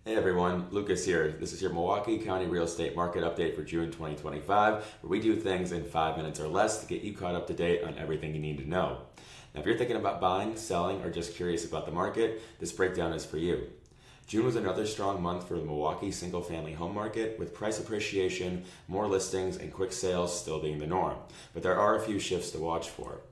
Hey everyone, Lucas here. This is your Milwaukee County real estate market update for June 2025, where we do things in 5 minutes or less to get you caught up to date on everything you need to know. Now, if you're thinking about buying, selling, or just curious about the market, this breakdown is for you. June was another strong month for the Milwaukee single-family home market, with price appreciation, more listings, and quick sales still being the norm. But there are a few shifts to watch for.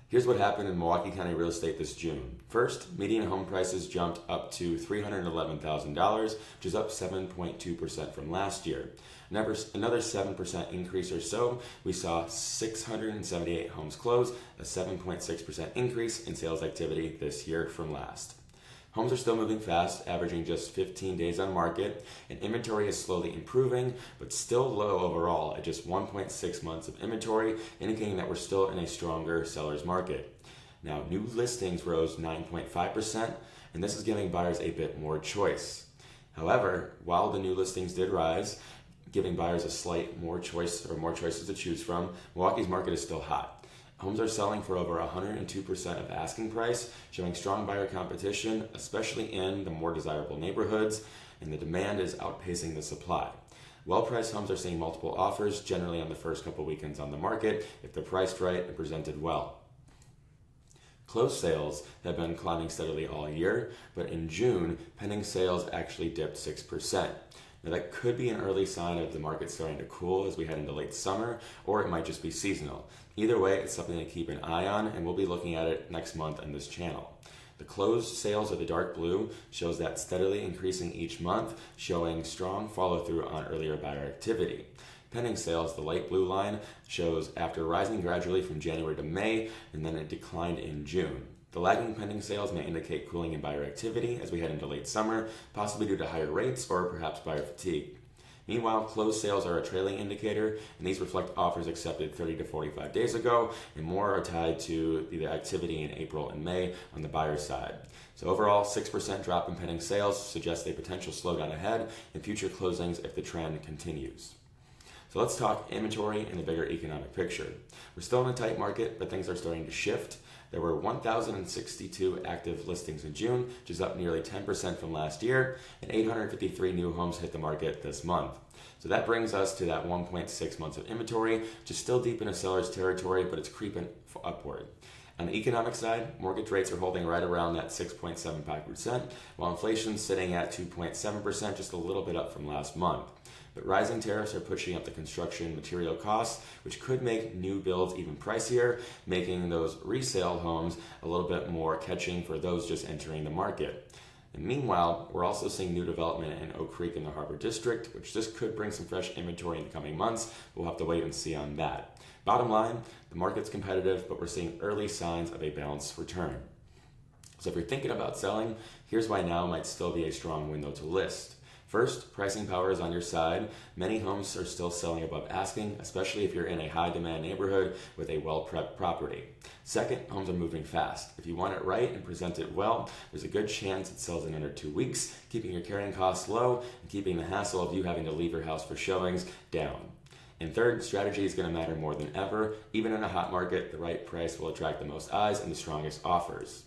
Here's what happened in Milwaukee County real estate this June. First, median home prices jumped up to $311,000, which is up 7.2% from last year. Another 7% increase or so, we saw 678 homes close, a 7.6% increase in sales activity this year from last. Homes are still moving fast, averaging just 15 days on market, and inventory is slowly improving, but still low overall at just 1.6 months of inventory, indicating that we're still in a stronger seller's market. Now, new listings rose 9.5%, and this is giving buyers a bit more choice. However, while the new listings did rise, giving buyers a slight more choice or more choices to choose from, Milwaukee's market is still hot. Homes are selling for over 102% of asking price, showing strong buyer competition, especially in the more desirable neighborhoods, and the demand is outpacing the supply. Well-priced homes are seeing multiple offers, generally on the first couple weekends on the market, if they're priced right and presented well. Closed sales have been climbing steadily all year, but in June, pending sales actually dipped 6%. Now, that could be an early sign of the market starting to cool as we head into late summer, or it might just be seasonal. Either way, it's something to keep an eye on, and we'll be looking at it next month on this channel. The closed sales of the dark blue shows that steadily increasing each month, showing strong follow-through on earlier buyer activity. Pending sales, the light blue line, shows after rising gradually from January to May, and then it declined in June. The lagging pending sales may indicate cooling in buyer activity as we head into late summer, possibly due to higher rates or perhaps buyer fatigue. Meanwhile, closed sales are a trailing indicator, and these reflect offers accepted 30 to 45 days ago, and more are tied to the activity in April and May on the buyer side. So overall, 6% drop in pending sales suggests a potential slowdown ahead in future closings if the trend continues. So let's talk inventory and the bigger economic picture. We're still in a tight market, but things are starting to shift. There were 1,062 active listings in June, which is up nearly 10% from last year, and 853 new homes hit the market this month. So that brings us to that 1.6 months of inventory, which is still deep in a seller's territory, but it's creeping upward. On the economic side, mortgage rates are holding right around that 6.75%, while inflation's sitting at 2.7%, just a little bit up from last month. But rising tariffs are pushing up the construction material costs, which could make new builds even pricier, making those resale homes a little bit more catching for those just entering the market. And meanwhile, we're also seeing new development in Oak Creek in the Harbor District, which just could bring some fresh inventory in the coming months. We'll have to wait and see on that. Bottom line, the market's competitive, but we're seeing early signs of a balanced return. So if you're thinking about selling, here's why now might still be a strong window to list. First, pricing power is on your side. Many homes are still selling above asking, especially if you're in a high-demand neighborhood with a well-prepped property. Second, homes are moving fast. If you want it right and present it well, there's a good chance it sells in under 2 weeks, keeping your carrying costs low and keeping the hassle of you having to leave your house for showings down. And third, strategy is going to matter more than ever. Even in a hot market, the right price will attract the most eyes and the strongest offers.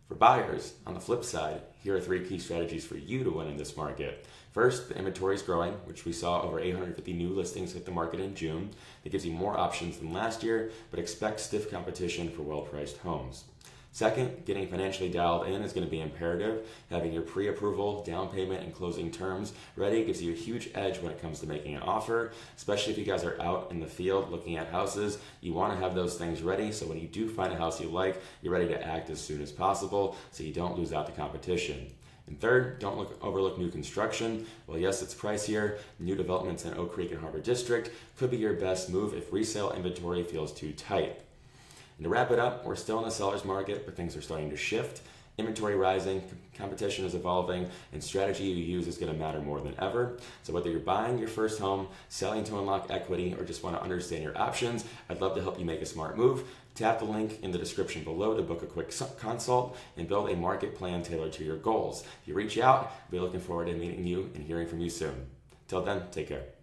For buyers, on the flip side, here are 3 key strategies for you to win in this market. First, the inventory is growing, which we saw over 850 new listings hit the market in June. That gives you more options than last year, but expect stiff competition for well-priced homes. Second, getting financially dialed in is going to be imperative. Having your pre-approval, down payment, and closing terms ready gives you a huge edge when it comes to making an offer, especially if you guys are out in the field looking at houses. You want to have those things ready, so when you do find a house you like, you're ready to act as soon as possible so you don't lose out to competition. And third, don't overlook new construction. Well, yes, it's pricier. New developments in Oak Creek and Harbor District could be your best move if resale inventory feels too tight. And to wrap it up, we're still in a seller's market, but things are starting to shift. Inventory rising, competition is evolving, and strategy you use is going to matter more than ever. So whether you're buying your first home, selling to unlock equity, or just want to understand your options, I'd love to help you make a smart move. Tap the link in the description below to book a quick consult and build a market plan tailored to your goals. If you reach out, I'll be looking forward to meeting you and hearing from you soon. Till then, take care.